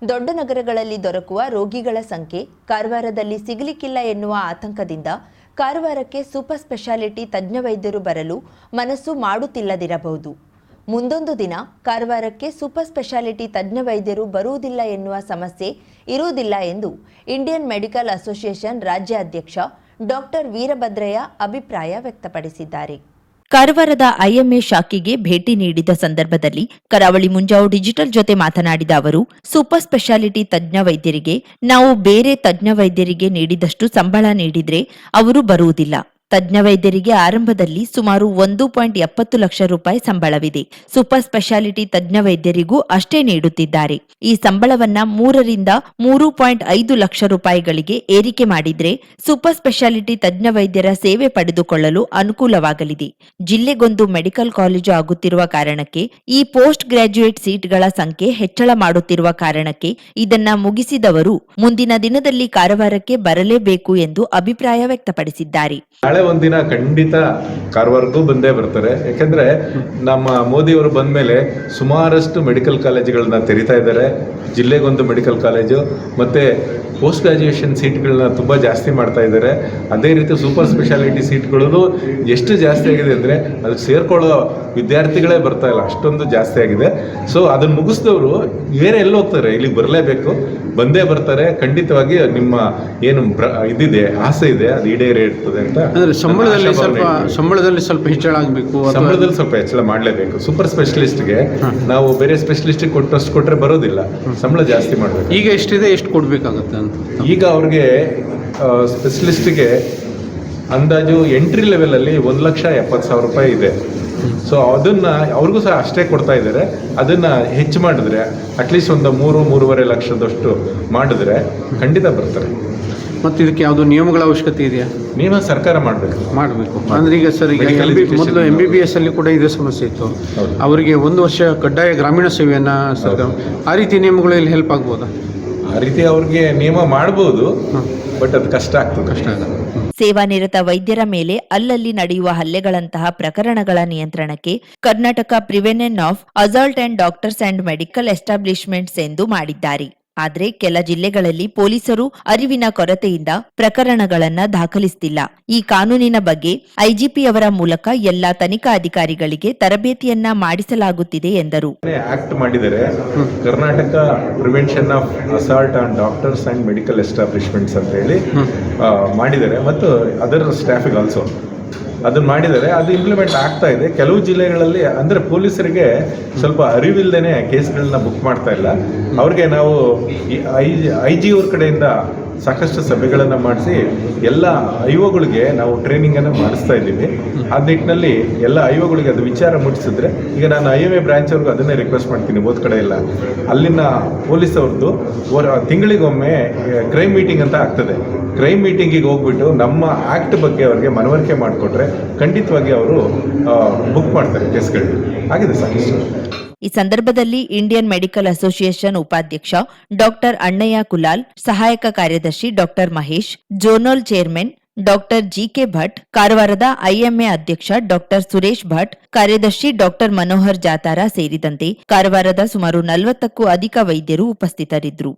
ದೊಡ್ಡ ನಗರಗಳಲ್ಲಿ ದೊರಕುವ ರೋಗಿಗಳ ಸಂಖ್ಯೆ ಕಾರವಾರದಲ್ಲಿ ಸಿಗಲಿಕ್ಕಿಲ್ಲ ಎನ್ನುವ ಆತಂಕದಿಂದ ಕಾರವಾರಕ್ಕೆ ಸೂಪರ್ ಸ್ಪೆಷಾಲಿಟಿ ತಜ್ಞ ವೈದ್ಯರು ಬರಲು ಮನಸ್ಸು ಮಾಡುತ್ತಿಲ್ಲದಿರಬಹುದು. ಮುಂದೊಂದು ದಿನ ಕಾರವಾರಕ್ಕೆ ಸೂಪರ್ ಸ್ಪೆಷಾಲಿಟಿ ತಜ್ಞ ವೈದ್ಯರು ಬರುವುದಿಲ್ಲ ಎನ್ನುವ ಸಮಸ್ಯೆ ಇರುವುದಿಲ್ಲ ಎಂದು ಇಂಡಿಯನ್ ಮೆಡಿಕಲ್ ಅಸೋಸಿಯೇಷನ್ ರಾಜ್ಯ ಅಧ್ಯಕ್ಷ ಡಾಕ್ಟರ್ ವೀರಭದ್ರಯ್ಯ ಅಭಿಪ್ರಾಯ ವ್ಯಕ್ತಪಡಿಸಿದ್ದಾರೆ. ಕಾರವಾರದ ಐಎಂಎ ಶಾಖೆಗೆ ಭೇಟಿ ನೀಡಿದ ಸಂದರ್ಭದಲ್ಲಿ ಕರಾವಳಿ ಮುಂಜಾವು ಡಿಜಿಟಲ್ ಜೊತೆ ಮಾತನಾಡಿದ ಅವರು, ಸೂಪರ್ ಸ್ಪೆಷಾಲಿಟಿ ತಜ್ಞ ವೈದ್ಯರಿಗೆ ನಾವು ಬೇರೆ ತಜ್ಞ ವೈದ್ಯರಿಗೆ ನೀಡಿದಷ್ಟು ಸಂಬಳ ನೀಡಿದ್ರೆ ಅವರು ಬರುವುದಿಲ್ಲ. ತಜ್ಞ ವೈದ್ಯರಿಗೆ ಆರಂಭದಲ್ಲಿ ಸುಮಾರು 1.70 ಲಕ್ಷ ರೂಪಾಯಿ ಸಂಬಳವಿದೆ. ಸೂಪರ್ ಸ್ಪೆಷಾಲಿಟಿ ತಜ್ಞ ವೈದ್ಯರಿಗೂ ಅಷ್ಟೇ ನೀಡುತ್ತಿದ್ದಾರೆ. ಈ ಸಂಬಳವನ್ನ 3 ರಿಂದ 3.5 ಲಕ್ಷ ರೂಪಾಯಿಗಳಿಗೆ ಏರಿಕೆ ಮಾಡಿದ್ರೆ ಸೂಪರ್ ಸ್ಪೆಷಾಲಿಟಿ ತಜ್ಞ ವೈದ್ಯರ ಸೇವೆ ಪಡೆದುಕೊಳ್ಳಲು ಅನುಕೂಲವಾಗಲಿದೆ. ಜಿಲ್ಲೆಗೊಂದು ಮೆಡಿಕಲ್ ಕಾಲೇಜು ಆಗುತ್ತಿರುವ ಕಾರಣಕ್ಕೆ ಈ ಪೋಸ್ಟ್ ಗ್ರಾಜ್ಯುಯೇಟ್ ಸೀಟ್ಗಳ ಸಂಖ್ಯೆ ಹೆಚ್ಚಳ ಮಾಡುತ್ತಿರುವ ಕಾರಣಕ್ಕೆ ಇದನ್ನ ಮುಗಿಸಿದವರು ಮುಂದಿನ ದಿನದಲ್ಲಿ ಕಾರವಾರಕ್ಕೆ ಬರಲೇಬೇಕು ಎಂದು ಅಭಿಪ್ರಾಯ ವ್ಯಕ್ತಪಡಿಸಿದ್ದಾರೆ. ನಾಳೆ ಒಂದಿನ ಖಂಡಿತ ಕಾರವಾರಕ್ಕೂ ಬಂದೇ ಬರ್ತಾರೆ. ಯಾಕಂದ್ರೆ ನಮ್ಮ ಮೋದಿಯವರು ಬಂದ ಮೇಲೆ ಸುಮಾರಷ್ಟು ಮೆಡಿಕಲ್ ಕಾಲೇಜುಗಳನ್ನ ತೆರಿತಾ ಇದ್ದಾರೆ. ಜಿಲ್ಲೆಗೊಂದು ಮೆಡಿಕಲ್ ಕಾಲೇಜು ಮತ್ತೆ ಪೋಸ್ಟ್ ಗ್ರಾಜ್ಯುಯೇಷನ್ ಸೀಟ್ಗಳನ್ನ ತುಂಬ ಜಾಸ್ತಿ ಮಾಡ್ತಾ ಇದ್ದಾರೆ. ಅದೇ ರೀತಿ ಸೂಪರ್ ಸ್ಪೆಷಾಲಿಟಿ ಸೀಟ್ಗಳು ಎಷ್ಟು ಜಾಸ್ತಿ ಆಗಿದೆ ಅಂದರೆ ಅದಕ್ಕೆ ಸೇರ್ಕೊಳ್ಳೋ ವಿದ್ಯಾರ್ಥಿಗಳೇ ಬರ್ತಾ ಇಲ್ಲ, ಅಷ್ಟೊಂದು ಜಾಸ್ತಿ ಆಗಿದೆ. ಸೊ ಅದನ್ನು ಮುಗಿಸಿದವರು ಬೇರೆ ಎಲ್ಲಿ ಹೋಗ್ತಾರೆ, ಇಲ್ಲಿಗೆ ಬರಲೇಬೇಕು, ಬಂದೇ ಬರ್ತಾರೆ. ಖಂಡಿತವಾಗಿ ನಿಮ್ಮ ಏನು ಇದಿದೆ ಆಸೆ ಇದೆ ಅದು ಈಡೇರಿರ್ತದೆ ಅಂತ. ಸಂಬಳದಲ್ಲಿ ಸ್ವಲ್ಪ ಹೆಚ್ಚಳ ಆಗಬೇಕು, ಸಂಬಳದಲ್ಲಿ ಸ್ವಲ್ಪ ಹೆಚ್ಚಳ ಮಾಡಲೇಬೇಕು. ಸೂಪರ್ ಸ್ಪೆಷಲಿಸ್ಟ್ಗೆ ನಾವು ಬೇರೆ ಸ್ಪೆಷಲಿಸ್ಟ್ಗೆ ಕೊಟ್ಟಷ್ಟು ಕೊಟ್ಟರೆ ಬರೋದಿಲ್ಲ, ಸಂಬಳ ಜಾಸ್ತಿ ಮಾಡಬೇಕು. ಈಗ ಎಷ್ಟಿದೆ, ಎಷ್ಟು ಕೊಡಬೇಕಾಗುತ್ತೆ ಅಂತ ಈಗ ಅವ್ರಿಗೆ ಸ್ಪೆಷಲಿಸ್ಟ್ಗೆ ಅಂದಾಜು ಎಂಟ್ರಿ ಲೆವೆಲಲ್ಲಿ 1,70,000 ರೂಪಾಯಿ ಇದೆ. ಸೊ ಅದನ್ನ ಅವ್ರಿಗೂ ಸಹ ಅಷ್ಟೇ ಕೊಡ್ತಾ ಇದ್ದಾರೆ. ಅದನ್ನ ಹೆಚ್ಚು ಮಾಡಿದ್ರೆ ಅಟ್ಲೀಸ್ಟ್ ಒಂದು 3-3.5 ಲಕ್ಷದಷ್ಟು ಮಾಡಿದ್ರೆ ಖಂಡಿತ ಬರ್ತಾರೆ. ಮತ್ತು ಇದಕ್ಕೆ ಯಾವುದೋ ನಿಯಮಗಳ ಅವಶ್ಯಕತೆ ಇದೆಯಾ? ನಿಯಮ ಸರ್ಕಾರ ಮಾಡಬೇಕು. ಅಂದ್ರೆ ಈಗ ಸರ್, ಮೊದಲು MBBS ಅಲ್ಲಿ ಕೂಡ ಇದೇ ಸಮಸ್ಯೆ ಇತ್ತು. ಅವರಿಗೆ 1 ವರ್ಷ ಕಡ್ಡಾಯ ಗ್ರಾಮೀಣ ಸೇವೆಯನ್ನ ಸರ್ಕಾರ, ಆ ರೀತಿ ನಿಯಮಗಳು ಇಲ್ಲಿ ಹೆಲ್ಪ್ ಆಗ್ಬೋದಾ? ಆ ರೀತಿ ಅವ್ರಿಗೆ ನಿಯಮ ಮಾಡಬಹುದು, ಬಟ್ ಅದು ಕಷ್ಟ ಆಗ್ತದೆ. ಸೇವಾ ನಿರತ ವೈದ್ಯರ ಮೇಲೆ ಅಲ್ಲಲ್ಲಿ ನಡೆಯುವ ಹಲ್ಲೆಗಳಂತಹ ಪ್ರಕರಣಗಳ ನಿಯಂತ್ರಣಕ್ಕೆ Karnataka prevention of assault and doctors and medical establishments ಎಂದು ಮಾಡಿದ್ದಾರೆ. ಆದರೆ ಕೆಲ ಜಿಲ್ಲೆಗಳಲ್ಲಿ ಪೊಲೀಸರು ಅರಿವಿನ ಕೊರತೆಯಿಂದ ಪ್ರಕರಣಗಳನ್ನ ದಾಖಲಿಸುತ್ತಿಲ್ಲ. ಈ ಕಾನೂನಿನ ಬಗ್ಗೆ ಐಜಿಪಿಯವರ ಮೂಲಕ ಎಲ್ಲಾ ತನಿಖಾ ಅಧಿಕಾರಿಗಳಿಗೆ ತರಬೇತಿಯನ್ನ ಮಾಡಿಸಲಾಗುತ್ತಿದೆ ಎಂದರು. ಆಕ್ಟ್ ಮಾಡಿದರೆ Karnataka prevention of assault on doctors and medical establishments ಅಂತ ಹೇಳಿ ಮಾಡಿದ್ದಾರೆ, ಮತ್ತು ಅದರ ಸ್ಟಾಫಿಗೆ ಆಲ್ಸೋ ಅದನ್ನ ಮಾಡಿದ್ದಾರೆ. ಅದು ಇಂಪ್ಲಿಮೆಂಟ್ ಆಗ್ತಾ ಇದೆ. ಕೆಲವು ಜಿಲ್ಲೆಗಳಲ್ಲಿ ಅಂದರೆ ಪೊಲೀಸರಿಗೆ ಸ್ವಲ್ಪ ಅರಿವಿಲ್ಲದೇನೆ ಕೇಸ್ಗಳನ್ನ ಬುಕ್ ಮಾಡ್ತಾ ಇಲ್ಲ. ಅವ್ರಿಗೆ ನಾವು IG ಅವ್ರ ಕಡೆಯಿಂದ ಸಾಕಷ್ಟು ಸಭೆಗಳನ್ನು ಮಾಡಿಸಿ ಎಲ್ಲ ಐಒಗಳಿಗೆ ನಾವು ಟ್ರೈನಿಂಗನ್ನು ಮಾಡಿಸ್ತಾ ಇದ್ದೀವಿ. ಆ ನಿಟ್ಟಿನಲ್ಲಿ ಎಲ್ಲ ಐಒಗಳಿಗೆ ಅದು ವಿಚಾರ ಮುಟ್ಟಿಸಿದ್ರೆ, ಈಗ ನಾನು IMA ಬ್ರಾಂಚ್ ಅವ್ರಿಗೂ ಅದನ್ನೇ ರಿಕ್ವೆಸ್ಟ್ ಮಾಡ್ತೀನಿ, ಓದ್ ಕಡೆ ಇಲ್ಲ ಅಲ್ಲಿನ ಪೊಲೀಸ್ ಅವ್ರದ್ದು ತಿಂಗಳಿಗೊಮ್ಮೆ ಕ್ರೈಮ್ ಮೀಟಿಂಗ್ ಅಂತ ಆಗ್ತದೆ. ಕ್ರೈಮ್ ಮೀಟಿಂಗಿಗೆ ಹೋಗ್ಬಿಟ್ಟು ನಮ್ಮ ಆ್ಯಕ್ಟ್ ಬಗ್ಗೆ ಅವ್ರಿಗೆ ಮನವರಿಕೆ ಮಾಡಿಕೊಟ್ರೆ ಖಂಡಿತವಾಗಿ ಅವರು ಬುಕ್ ಮಾಡ್ತಾರೆ ಕೇಸ್ಗಳು. ಆಗಿದೆ ಸಾಕಷ್ಟು. ಈ ಸಂದರ್ಭದಲ್ಲಿ ಇಂಡಿಯನ್ ಮೆಡಿಕಲ್ ಅಸೋಸಿಯೇಷನ್ ಉಪಾಧ್ಯಕ್ಷ ಡಾಕ್ಟರ್ ಅಣ್ಣಯ್ಯ ಕುಲಾಲ್, ಸಹಾಯಕ ಕಾರ್ಯದರ್ಶಿ doctor Mahesh, zonal chairman doctor GK Bhat, ಕಾರವಾರದ IMA ಅಧ್ಯಕ್ಷ ಡಾಕ್ಟರ್ ಸುರೇಶ್ ಭಟ್, ಕಾರ್ಯದರ್ಶಿ ಡಾಕ್ಟರ್ ಮನೋಹರ್ ಜಾತಾರ ಸೇರಿದಂತೆ ಕಾರವಾರದ ಸುಮಾರು 40ಕ್ಕೂ ಅಧಿಕ ವೈದ್ಯರು ಉಪಸ್ಥಿತರಿದ್ದರು.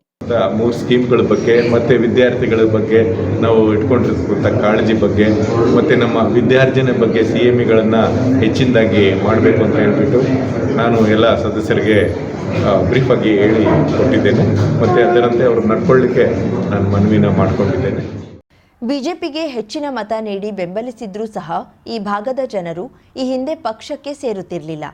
3 ಸ್ಕೀಮ್ಗಳ ಬಗ್ಗೆ ಮತ್ತೆ ವಿದ್ಯಾರ್ಥಿಗಳ ಬಗ್ಗೆ ನಾವು ಇಟ್ಕೊಂಡಿರ್ತಕ್ಕಂಥ ಕಾಳಜಿ ಬಗ್ಗೆ ಮತ್ತೆ ನಮ್ಮ ವಿದ್ಯಾರ್ಜನೆ ಬಗ್ಗೆ CMEಗಳನ್ನು ಹೆಚ್ಚಿನದಾಗಿ ಮಾಡಬೇಕು ಅಂತ ಹೇಳ್ಬಿಟ್ಟು ನಾನು ಎಲ್ಲ ಸದಸ್ಯರಿಗೆ ಬ್ರೀಫಾಗಿ ಹೇಳಿ ಕೊಟ್ಟಿದ್ದೇನೆ. ಮತ್ತು ಅದರಂತೆ ಅವರು ನಡ್ಕೊಳ್ಳಿಕ್ಕೆ ನಾನು ಮನವಿನ ಮಾಡಿಕೊಂಡಿದ್ದೇನೆ. ಬಿಜೆಪಿಗೆ ಹೆಚ್ಚಿನ ಮತ ನೀಡಿ ಬೆಂಬಲಿಸಿದ್ರೂ ಸಹ ಈ ಭಾಗದ ಜನರು ಈ ಹಿಂದೆ ಪಕ್ಷಕ್ಕೆ ಸೇರುತ್ತಿರಲಿಲ್ಲ.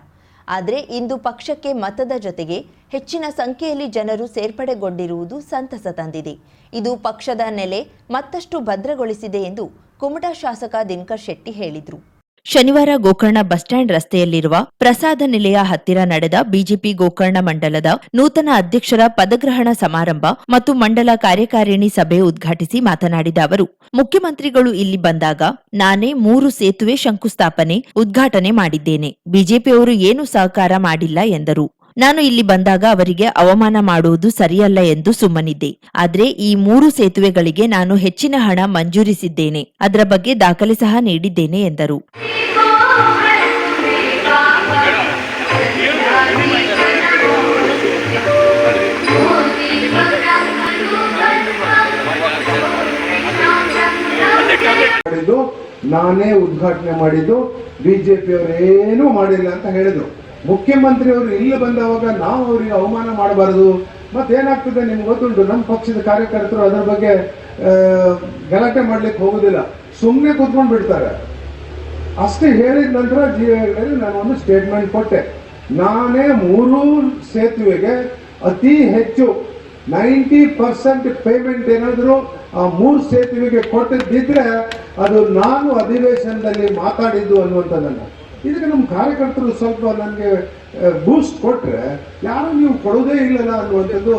ಆದರೆ ಇಂದು ಪಕ್ಷಕ್ಕೆ ಮತದ ಜೊತೆಗೆ ಹೆಚ್ಚಿನ ಸಂಖ್ಯೆಯಲ್ಲಿ ಜನರು ಸೇರ್ಪಡೆಗೊಂಡಿರುವುದು ಸಂತಸ ತಂದಿದೆ. ಇದು ಪಕ್ಷದ ನೆಲೆ ಮತ್ತಷ್ಟು ಭದ್ರಗೊಳಿಸಿದೆ ಎಂದು ಕುಮಟಾ ಶಾಸಕ ದಿನಕರ್ ಶೆಟ್ಟಿ ಹೇಳಿದರು. ಶನಿವಾರ ಗೋಕರ್ಣ ಬಸ್ ಸ್ಟ್ಯಾಂಡ್ ರಸ್ತೆಯಲ್ಲಿರುವ ಪ್ರಸಾದ ನಿಲಯ ಹತ್ತಿರ ನಡೆದ ಬಿಜೆಪಿ ಗೋಕರ್ಣ ಮಂಡಲದ ನೂತನ ಅಧ್ಯಕ್ಷರ ಪದಗ್ರಹಣ ಸಮಾರಂಭ ಮತ್ತು ಮಂಡಲ ಕಾರ್ಯಕಾರಿಣಿ ಸಭೆ ಉದ್ಘಾಟಿಸಿ ಮಾತನಾಡಿದ ಅವರು, ಮುಖ್ಯಮಂತ್ರಿಗಳು ಇಲ್ಲಿ ಬಂದಾಗ ನಾನೇ 3 ಸೇತುವೆ ಶಂಕುಸ್ಥಾಪನೆ, ಉದ್ಘಾಟನೆ ಮಾಡಿದ್ದೇನೆ. ಬಿಜೆಪಿಯವರು ಏನೂ ಸಹಕಾರ ಮಾಡಿಲ್ಲ ಎಂದರು. ನಾನು ಇಲ್ಲಿ ಬಂದಾಗ ಅವರಿಗೆ ಅವಮಾನ ಮಾಡುವುದು ಸರಿಯಲ್ಲ ಎಂದು ಸುಮ್ಮನಿದ್ದೆ. ಆದ್ರೆ ಈ 3 ಸೇತುವೆಗಳಿಗೆ ನಾನು ಹೆಚ್ಚಿನ ಹಣ ಮಂಜೂರಿಸಿದ್ದೇನೆ. ಅದರ ಬಗ್ಗೆ ದಾಖಲೆ ಸಹ ನೀಡಿದ್ದೇನೆ ಎಂದರು. ಮಾಡಿದ್ದು, ನಾನೇ ಉದ್ಘಾಟನೆ ಮಾಡಿದ್ದು, ಬಿಜೆಪಿಯವರು ಏನೂ ಮಾಡಿಲ್ಲ ಅಂತ ಹೇಳಿದ್ರು. ಮುಖ್ಯಮಂತ್ರಿಯವರು ಇಲ್ಲಿ ಬಂದವಾಗ ನಾವು ಅವರಿಗೆ ಅವಮಾನ ಮಾಡಬಾರದು. ಮತ್ತೇನಾಗ್ತದೆ ನಿಮ್ಗೆ ಗೊತ್ತುಂಟು, ನಮ್ಮ ಪಕ್ಷದ ಕಾರ್ಯಕರ್ತರು ಅದರ ಬಗ್ಗೆ ಗಲಾಟೆ ಮಾಡ್ಲಿಕ್ಕೆ ಹೋಗುದಿಲ್ಲ, ಸುಮ್ಮನೆ ಕೂತ್ಕೊಂಡು ಬಿಡ್ತಾರೆ. ಅಷ್ಟೇ ಹೇಳಿದ ನಂತರ ನಾನು ಒಂದು ಸ್ಟೇಟ್ಮೆಂಟ್ ಕೊಟ್ಟೆ. ನಾನೇ 3 ಸೇತುವೆಗೆ ಅತಿ ಹೆಚ್ಚು 90% ಪೇಮೆಂಟ್ ಏನಾದರೂ ಆ 3 ಸೇತುವೆಗೆ ಕೊಟ್ಟಿದ್ದಿದ್ರೆ ಅದು ನಾನು ಅಧಿವೇಶನದಲ್ಲಿ ಮಾತಾಡಿದ್ದು ಅನ್ನುವಂಥದ್ದನ್ನ. ಇದಕ್ಕೆ ನಮ್ಮ ಕಾರ್ಯಕರ್ತರು ಸ್ವಲ್ಪ ನನಗೆ ಬೂಸ್ಟ್ ಕೊಟ್ರೆ ಯಾರು ನೀವು ಕೊಡೋದೇ ಇಲ್ಲಲ್ಲ ಅನ್ನುವಂಥದ್ದು.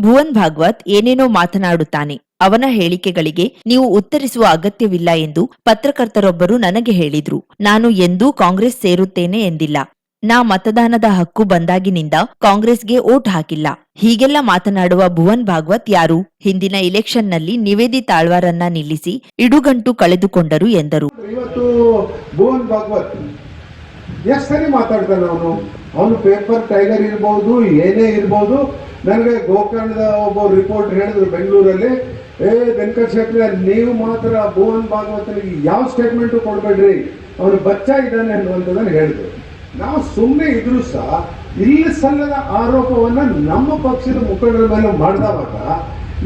ಭುವನ್ ಭಾಗವತ್ ಏನೇನೋ ಮಾತನಾಡುತ್ತಾನೆ. ಅವನ ಹೇಳಿಕೆಗಳಿಗೆ ನೀವು ಉತ್ತರಿಸುವ ಅಗತ್ಯವಿಲ್ಲ ಎಂದು ಪತ್ರಕರ್ತರೊಬ್ಬರು ನನಗೆ ಹೇಳಿದ್ರು. ನಾನು ಎಂದೂ ಕಾಂಗ್ರೆಸ್ ಸೇರುತ್ತೇನೆ ಎಂದಿಲ್ಲ. ನಾ ಮತದಾನದ ಹಕ್ಕು ಬಂದಾಗಿನಿಂದ ಕಾಂಗ್ರೆಸ್ಗೆ ಓಟ್ ಹಾಕಿಲ್ಲ. ಹೀಗೆಲ್ಲ ಮಾತನಾಡುವ ಭುವನ್ ಭಾಗವತ್ ಯಾರು? ಹಿಂದಿನ ಇಲೆಕ್ಷನ್ನಲ್ಲಿ ನಿವೇದಿತಾ ಆಳ್ವಾರನ್ನ ನಿಲ್ಲಿಸಿ ಇಡುಗಂಟು ಕಳೆದುಕೊಂಡರು ಎಂದರು. ಇವತ್ತು ಭುವನ್ ಭಾಗವತ್ ಎಷ್ಟು ಸರಿ ಮಾತಾಡ್ತಾನೆ ಅವನು ಪೇಪರ್ ಟೈಗರ್ ಇರ್ಬೋದು, ಏನೇ ಇರ್ಬೋದು. ನನಗೆ ಗೋಕರ್ಣದ ಒಬ್ಬ ರಿಪೋರ್ಟ್ ಹೇಳಿದ್ರು ಬೆಂಗಳೂರಲ್ಲಿ, ವೆಂಕಟ್ ಶೆಟ್ಟಿ ನೀವು ಮಾತ್ರ ಭುವನ್ ಭಾಗವತನಿಗೆ ಯಾವ ಸ್ಟೇಟ್ಮೆಂಟು ಕೊಡಬೇಡ್ರಿ, ಅವನು ಬಚ್ಚ ಇದ್ದಾನೆ ಅನ್ನುವಂಥದ್ದನ್ನು ಹೇಳಿದ್ರು. ನಾವು ಸುಮ್ಮನೆ ಇದ್ರೂ ಸಹ ಇಲ್ಲಿ ಸಲ್ಲದ ಆರೋಪವನ್ನ ನಮ್ಮ ಪಕ್ಷದ ಮುಖಂಡರ ಮೇಲೆ ಮಾಡಿದವಾಗ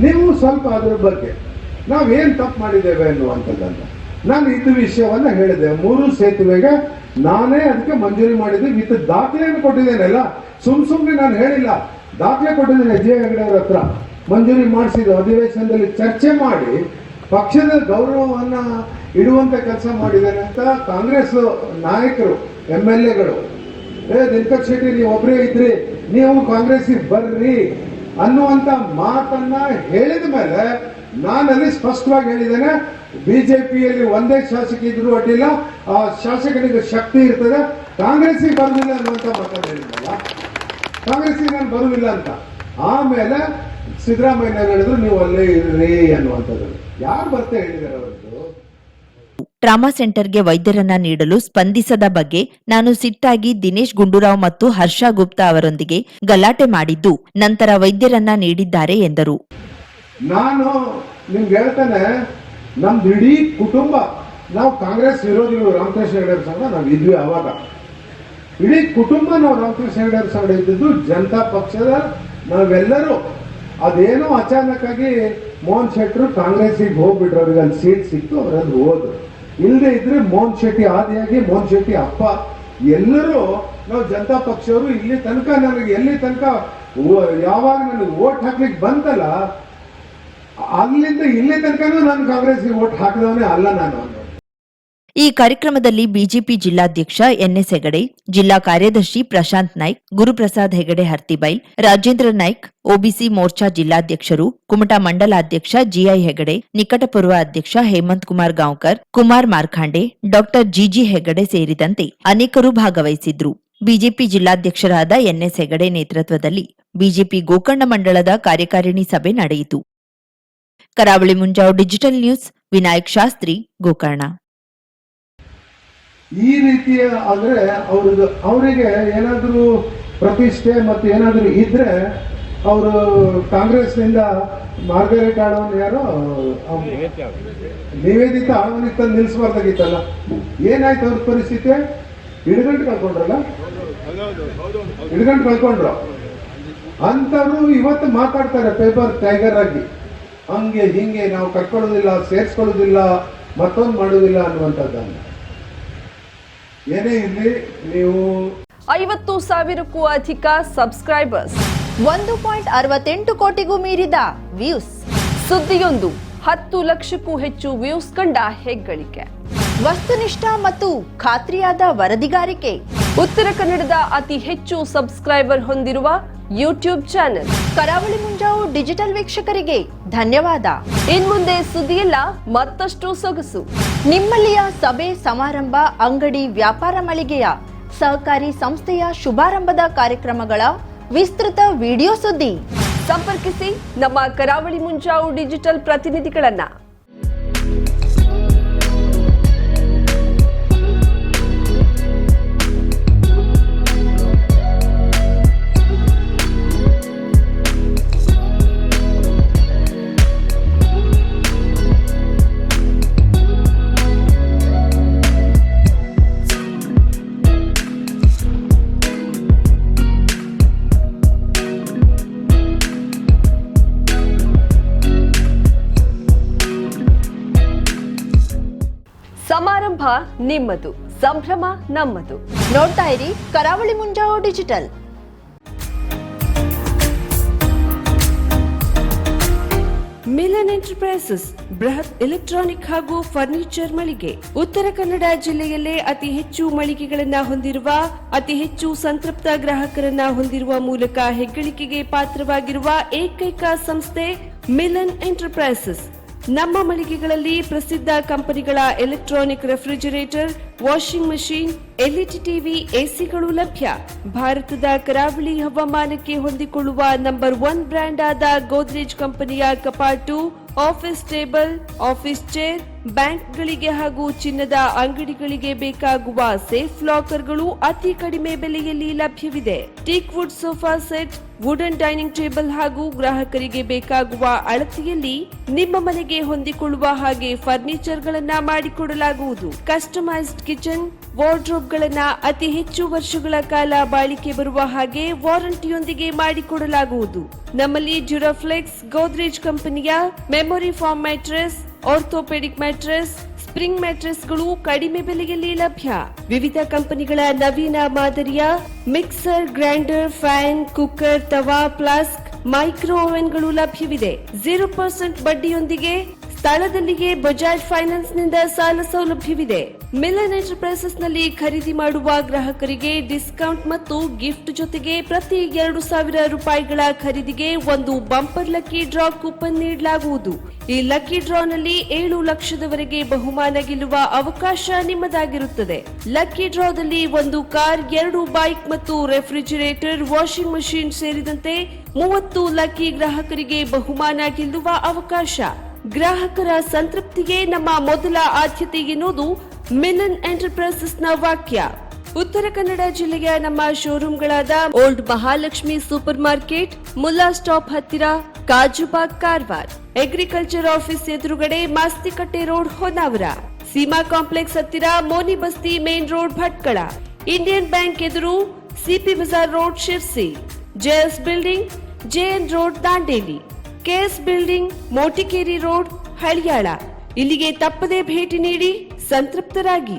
ನೀವು ಸ್ವಲ್ಪ ಅದರ ಬಗ್ಗೆ ನಾವೇನ್ ತಪ್ಪು ಮಾಡಿದ್ದೇವೆ ಅನ್ನುವಂಥದ್ದನ್ನ ನಾನು ಇದು ವಿಷಯವನ್ನ ಹೇಳಿದೆ. 3 ಸೇತುವೆಗೆ ನಾನೇ ಅದಕ್ಕೆ ಮಂಜೂರಿ ಮಾಡಿದ್ದೆ, ವಿತ್ ದಾಖಲೆಯನ್ನು ಕೊಟ್ಟಿದ್ದೇನೆಲ್ಲ. ಸುಮ್ಮನೆ ನಾನು ಹೇಳಿಲ್ಲ, ದಾಖಲೆ ಕೊಟ್ಟಿದ್ದೇನೆ ಅಜಯ್ ಹೆಗಡೆ ಅವರ ಹತ್ರ. ಮಂಜೂರಿ ಮಾಡಿಸಿದ್ದು ಅಧಿವೇಶನದಲ್ಲಿ ಚರ್ಚೆ ಮಾಡಿ ಪಕ್ಷದ ಗೌರವವನ್ನ ಇಡುವಂತ ಕೆಲಸ ಮಾಡಿದ್ದೇನೆ ಅಂತ ಕಾಂಗ್ರೆಸ್ ನಾಯಕರು, MLAಗಳು, ವೆಂಕಟ್ ಶೆಟ್ಟಿ ನೀವು ಒಬ್ಬರೇ ಇದ್ರಿ, ನೀವು ಕಾಂಗ್ರೆಸ್ಗೆ ಬರ್ರಿ ಅನ್ನುವಂತ ಮಾತನ್ನ ಹೇಳಿದ ಮೇಲೆ ನಾನಲ್ಲಿ ಸ್ಪಷ್ಟವಾಗಿ ಹೇಳಿದ್ದೇನೆ, ಬಿಜೆಪಿಯಲ್ಲಿ ಒಂದೇ ಶಾಸಕ ಇದ್ರು ಅಡ್ಡಿಲ್ಲ, ಆ ಶಾಸಕನಿಗೆ ಶಕ್ತಿ ಇರ್ತದೆ, ಕಾಂಗ್ರೆಸ್ಸಿಗೆ ಬರುವುದಿಲ್ಲ ಅನ್ನುವಂತ ಮಾತನ್ನು ಹೇಳಿದ್ನಲ್ಲ, ಕಾಂಗ್ರೆಸ್ಸಿಗೆ ನಾನು ಬರುವುದಿಲ್ಲ ಅಂತ. ಆಮೇಲೆ ಸಿದ್ದರಾಮಯ್ಯ ಹೇಳಿದ್ರು ನೀವು ಅಲ್ಲೇ ಇರ್ರಿ ಅನ್ನುವಂಥದ್ದು. ಯಾರು ಬರ್ತಾ ಹೇಳಿದಾರೆ ಅವರದ್ದು? ಟ್ರಾಮಾ ಸೆಂಟರ್ಗೆ ವೈದ್ಯರನ್ನ ನೀಡಲು ಸ್ಪಂದಿಸದ ಬಗ್ಗೆ ನಾನು ಸಿಟ್ಟಾಗಿ ದಿನೇಶ್ ಗುಂಡೂರಾವ್ ಮತ್ತು ಹರ್ಷ ಗುಪ್ತಾ ಅವರೊಂದಿಗೆ ಗಲಾಟೆ ಮಾಡಿದ್ದು ನಂತರ ವೈದ್ಯರನ್ನ ನೀಡಿದ್ದಾರೆ ಎಂದರು. ನಾನು ನಿಮ್ಗೆ ಹೇಳ್ತೇನೆ, ನಮ್ದು ಇಡೀ ಕುಟುಂಬ, ನಾವು ಕಾಂಗ್ರೆಸ್ ವಿರೋಧಿಗಳು, ರಾಮಕೃಷ್ಣ ಹೆಗಡೆ ಸಂಘ ನಾವು ಇದ್ವಿ. ಅವಾಗ ಇಡೀ ಕುಟುಂಬ ನಾವು ರಾಮಕೃಷ್ಣ ಹೆಗಡೆ ಸಂಘ ಇದ್ದಿದ್ದು. ಜನತಾ ಪಕ್ಷದ ನಾವೆಲ್ಲರೂ ಅದೇನೋ ಅಚಾನಕ್ ಆಗಿ ಮೋಹನ್ ಶೆಟ್ಟರು ಕಾಂಗ್ರೆಸ್ಸಿಗೆ ಹೋಗ್ಬಿಟ್ರು, ಅವ್ರಿಗೆ ಅಲ್ಲಿ ಸೀಟ್ ಸಿಕ್ತು, ಅವರಲ್ಲಿ ಹೋದ್ರು. ಇಲ್ಲದೆ ಇದ್ರೆ ಮೋಹನ್ ಶೆಟ್ಟಿ ಆದಿಯಾಗಿ ಮೋಹನ್ ಶೆಟ್ಟಿ ಅಪ್ಪ ಎಲ್ಲರೂ ನಾವು ಜನತಾ ಪಕ್ಷವರು ಇಲ್ಲಿ ತನಕ ನನಗೆ ಎಲ್ಲಿ ತನಕ ಯಾವಾಗ ನನಗೆ ವೋಟ್ ಹಾಕ್ಲಿಕ್ಕೆ ಬಂತಲ್ಲ ಅಲ್ಲಿಂದ ಇಲ್ಲಿ ತನಕನೂ ನಾನು ಕಾಂಗ್ರೆಸ್ಗೆ ವೋಟ್ ಹಾಕಿದವನೇ ಅಲ್ಲ ನಾನು. ಈ ಕಾರ್ಯಕ್ರಮದಲ್ಲಿ ಬಿಜೆಪಿ ಜಿಲ್ಲಾಧ್ಯಕ್ಷ ಎನ್ಎಸ್ ಹೆಗಡೆ, ಜಿಲ್ಲಾ ಕಾರ್ಯದರ್ಶಿ ಪ್ರಶಾಂತ್ ನಾಯ್ಕ್, ಗುರುಪ್ರಸಾದ್ ಹೆಗಡೆ ಹರ್ತಿಬೈಲ್, ರಾಜೇಂದ್ರ ನಾಯ್ಕ್, ಒಬಿಸಿ ಮೋರ್ಚಾ ಜಿಲ್ಲಾಧ್ಯಕ್ಷರು, ಕುಮಟಾ ಮಂಡಲಾಧ್ಯಕ್ಷ ಜಿಐ ಹೆಗಡೆ, ನಿಕಟಪೂರ್ವ ಅಧ್ಯಕ್ಷ ಹೇಮಂತ್ ಕುಮಾರ್ ಗಾಂವ್ಕರ್, ಕುಮಾರ್ ಮಾರ್ಖಾಂಡೆ, ಡಾಕ್ಟರ್ ಜಿಜಿ ಹೆಗಡೆ ಸೇರಿದಂತೆ ಅನೇಕರು ಭಾಗವಹಿಸಿದ್ರು. ಬಿಜೆಪಿ ಜಿಲ್ಲಾಧ್ಯಕ್ಷರಾದ ಎನ್ಎಸ್ ಹೆಗಡೆ ನೇತೃತ್ವದಲ್ಲಿ ಬಿಜೆಪಿ ಗೋಕರ್ಣ ಮಂಡಳದ ಕಾರ್ಯಕಾರಿಣಿ ಸಭೆ ನಡೆಯಿತು. ಕರಾವಳಿ ಮುಂಜಾವು ಡಿಜಿಟಲ್ ನ್ಯೂಸ್, ವಿನಾಯಕ್ ಶಾಸ್ತ್ರಿ, ಗೋಕರ್ಣ. ಈ ರೀತಿಯ ಅಂದ್ರೆ ಅವರಿಗೆ ಏನಾದರೂ ಪ್ರತಿಷ್ಠೆ ಮತ್ತು ಏನಾದರೂ ಇದ್ರೆ ಅವರು ಕಾಂಗ್ರೆಸ್ನಿಂದ ಮಾರ್ಗರೇಟ್ ಆಳ್ವನ್ ಯಾರೋ ನಿವೇದಿತಾ ಆಳ್ವನಿಗೆ ತಂದು ನಿಲ್ಲಿಸಬಾರ್ದಾಗಿತ್ತಲ್ಲ. ಏನಾಯ್ತು ಅವ್ರ ಪರಿಸ್ಥಿತಿ? ಇಡಗಂಟು ಕಳ್ಕೊಂಡ್ರಲ್ಲ, ಇಡಗಂಟು ಕಳ್ಕೊಂಡ್ರು ಅಂತವ್ರು ಇವತ್ತು ಮಾತಾಡ್ತಾರೆ ಪೇಪರ್ ಟೈಗರ್ ಆಗಿ, ಹಂಗೆ ಹಿಂಗೆ ನಾವು ಕರ್ಕೊಳ್ಳೋದಿಲ್ಲ, ಸೇರಿಸ್ಕೊಳ್ಳೋದಿಲ್ಲ, ಮತ್ತೊಂದು ಮಾಡೋದಿಲ್ಲ ಅನ್ನುವಂಥದ್ದನ್ನು. ಏನೇ ಇರಲಿ, ನೀವು 50,000ಕ್ಕೂ ಅಧಿಕ ಸಬ್ಸ್ಕ್ರೈಬರ್ಸ್, 1.68 ಕೋಟಿಗೂ ಮೀರಿದ ವ್ಯೂಸ್, ಸುದ್ದಿಯೊಂದು 10 ಲಕ್ಷಕ್ಕೂ ಹೆಚ್ಚು ವ್ಯೂಸ್ ಕಂಡ ಹೆಗ್ಗಳಿಕೆ, ವಸ್ತುನಿಷ್ಠ ಮತ್ತು ಖಾತ್ರಿಯಾದ ವರದಿಗಾರಿಕೆ, ಉತ್ತರ ಕನ್ನಡದ ಅತಿ ಹೆಚ್ಚು ಸಬ್ಸ್ಕ್ರೈಬರ್ ಹೊಂದಿರುವ ಯೂಟ್ಯೂಬ್ ಚಾನೆಲ್ ಕರಾವಳಿ ಮುಂಜಾವು ಡಿಜಿಟಲ್ ವೀಕ್ಷಕರಿಗೆ ಧನ್ಯವಾದ. ಇನ್ಮುಂದೆ ಸುದ್ದಿಯೆಲ್ಲ ಮತ್ತಷ್ಟು ಸೊಗಸು. ನಿಮ್ಮಲ್ಲಿಯ ಸಭೆ ಸಮಾರಂಭ, ಅಂಗಡಿ ವ್ಯಾಪಾರ ಮಳಿಗೆಯ ಸಹಕಾರಿ ಸಂಸ್ಥೆಯ ಶುಭಾರಂಭದ ಕಾರ್ಯಕ್ರಮಗಳ ವಿಸ್ತೃತ ವಿಡಿಯೋ ಸುದ್ದಿ ಸಂಪರ್ಕಿಸಿ ನಮ್ಮ ಕರಾವಳಿ ಮುಂಜಾವು ಡಿಜಿಟಲ್ ಪ್ರತಿನಿಧಿಗಳನ್ನ. ನಿಮ್ಮದು, ಸಂಭ್ರಮ ನಮ್ಮದು. ನೋಡ್ತಾ ಇರಿ ಕರಾವಳಿ ಮುಂಜಾವು ಡಿಜಿಟಲ್. ಮಿಲನ್ ಎಂಟರ್ಪ್ರೈಸಸ್ ಬೃಹತ್ ಎಲೆಕ್ಟ್ರಾನಿಕ್ ಹಾಗೂ ಫರ್ನಿಚರ್ ಮಳಿಗೆ. ಉತ್ತರ ಕನ್ನಡ ಜಿಲ್ಲೆಯಲ್ಲೇ ಅತಿ ಹೆಚ್ಚು ಮಳಿಗೆಗಳನ್ನ ಹೊಂದಿರುವ, ಅತಿ ಹೆಚ್ಚು ಸಂತೃಪ್ತ ಗ್ರಾಹಕರನ್ನ ಹೊಂದಿರುವ ಮೂಲಕ ಹೆಗ್ಗಳಿಕೆಗೆ ಪಾತ್ರವಾಗಿರುವ ಏಕೈಕ ಸಂಸ್ಥೆ ಮಿಲನ್ ಎಂಟರ್ಪ್ರೈಸಸ್. ನಮ್ಮ ಮಳಿಗೆಗಳಲ್ಲಿ ಪ್ರಸಿದ್ಧ ಕಂಪನಿಗಳ electronic refrigerator, washing machine, LED TV, ಎಸಿಗಳು ಲಭ್ಯ. ಭಾರತದ ಕರಾವಳಿ ಹವಾಮಾನಕ್ಕೆ ಹೊಂದಿಕೊಳ್ಳುವ ನಂಬರ್ 1 ಬ್ರ್ಯಾಂಡ್ ಆದ ಗೋದ್ರೇಜ್ ಕಂಪನಿಯ ಕಪಾಟು, ಆಫೀಸ್ ಟೇಬಲ್, ಆಫೀಸ್ ಚೇರ್, ಬ್ಯಾಂಕ್ಗಳಿಗೆ ಹಾಗೂ ಚಿನ್ನದ ಅಂಗಡಿಗಳಿಗೆ ಬೇಕಾಗುವ ಸೇಫ್ ಲಾಕರ್ಗಳು ಅತಿ ಕಡಿಮೆ ಬೆಲೆಯಲ್ಲಿ ಲಭ್ಯವಿದೆ. Teak wood sofa set, wooden dining table ಹಾಗೂ ಗ್ರಾಹಕರಿಗೆ ಬೇಕಾಗುವ ಅಳತೆಯಲ್ಲಿ ನಿಮ್ಮ ಮನೆಗೆ ಹೊಂದಿಕೊಳ್ಳುವ ಹಾಗೆ ಫರ್ನಿಚರ್ ಗಳನ್ನ ಮಾಡಿಕೊಡಲಾಗುವುದು. ಕಸ್ಟಮೈಸ್ಡ್ ಕಿಚನ್, ವಾರ್ಡ್ರೋಬ್ ಗಳನ್ನ ಅತಿ ಹೆಚ್ಚು ವರ್ಷಗಳ ಕಾಲ ಬಾಳಿಕೆ ಬರುವ ಹಾಗೆ ವಾರಂಟಿಯೊಂದಿಗೆ ಮಾಡಿಕೊಡಲಾಗುವುದು. ನಮ್ಮಲ್ಲಿ ಡ್ಯೂರಾಫ್ಲೆಕ್ಸ್, ಗೋದ್ರೇಜ್ ಕಂಪನಿಯ memory foam mattress, orthopedic mattress, spring ಮ್ಯಾಟ್ರೆಸ್ಗಳು ಕಡಿಮೆ ಬೆಲೆಯಲ್ಲಿ ಲಭ್ಯ. ವಿವಿಧ ಕಂಪನಿಗಳ ನವೀನ ಮಾದರಿಯ ಮಿಕ್ಸರ್, ಗ್ರೈಂಡರ್, ಫ್ಯಾನ್, ಕುಕ್ಕರ್, ತವಾ, ಫ್ಲಾಸ್ಕ್, ಮೈಕ್ರೋ ಓವೆನ್ಗಳು ಲಭ್ಯವಿದೆ. 0% ಬಡ್ಡಿಯೊಂದಿಗೆ ಸ್ಥಳದಲ್ಲಿಯೇ ಬಜಾಜ್ ಫೈನಾನ್ಸ್ ನಿಂದ ಸಾಲ ಸೌಲಭ್ಯವಿದೆ. ಮಿಲನ್ ಎಂಟರ್ಪ್ರೈಸಸ್ ನಲ್ಲಿ ಖರೀದಿ ಮಾಡುವ ಗ್ರಾಹಕರಿಗೆ ಡಿಸ್ಕೌಂಟ್ ಮತ್ತು ಗಿಫ್ಟ್ ಜೊತೆಗೆ ಪ್ರತಿ 2,000 ರೂಪಾಯಿಗಳ ಖರೀದಿಗೆ ಒಂದು ಬಂಪರ್ ಲಕ್ಕಿ ಡ್ರಾ ಕೂಪನ್ ನೀಡಲಾಗುವುದು. ಈ ಲಕ್ಕಿ ಡ್ರಾನಲ್ಲಿ 7 ಲಕ್ಷದವರೆಗೆ ಬಹುಮಾನ ಗೆಲ್ಲುವ ಅವಕಾಶ ನಿಮ್ಮದಾಗಿರುತ್ತದೆ. ಲಕ್ಕಿ ಡ್ರಾದಲ್ಲಿ 1 ಕಾರ್, 2 ಬೈಕ್ ಮತ್ತು ರೆಫ್ರಿಜರೇಟರ್, ವಾಷಿಂಗ್ ಮಷೀನ್ ಸೇರಿದಂತೆ 30 ಲಕ್ಕಿ ಗ್ರಾಹಕರಿಗೆ ಬಹುಮಾನ ಗೆಲ್ಲುವ ಅವಕಾಶ. ಗ್ರಾಹಕರ ಸಂತೃಪ್ತಿಗೆ ನಮ್ಮ ಮೊದಲ ಆದ್ಯತೆ ಎನ್ನುವುದು ಮಿಲನ್ ಎಂಟರ್ಪ್ರೈಸಸ್ ನ ವಾಕ್ಯ. ಉತ್ತರ ಕನ್ನಡ ಜಿಲ್ಲೆಯ ನಮ್ಮ ಶೋರೂಮ್ಗಳಾದ old Mahalakshmi super market, Mulla stop ಹತ್ತಿರ, ಕಾಜುಬಾಗ್, ಕಾರವಾರ, ಅಗ್ರಿಕಲ್ಚರ್ ಆಫೀಸ್ ಎದುರುಗಡೆ, ಮಾಸ್ತಿಕಟ್ಟೆ ರೋಡ್, ಹೊನ್ನಾವರ, ಸೀಮಾ ಕಾಂಪ್ಲೆಕ್ಸ್ ಹತ್ತಿರ, Moni Basti main road, Bhatkal, Indian bank ಎದುರು, CP bazaar road, Sirsi, JS building, JN road, Dandeli, KS building, Motikeri road, Haliyal. ಇಲ್ಲಿಗೆ ತಪ್ಪದೇ ಭೇಟಿ ನೀಡಿ ಸಂತೃಪ್ತರಾಗಿ.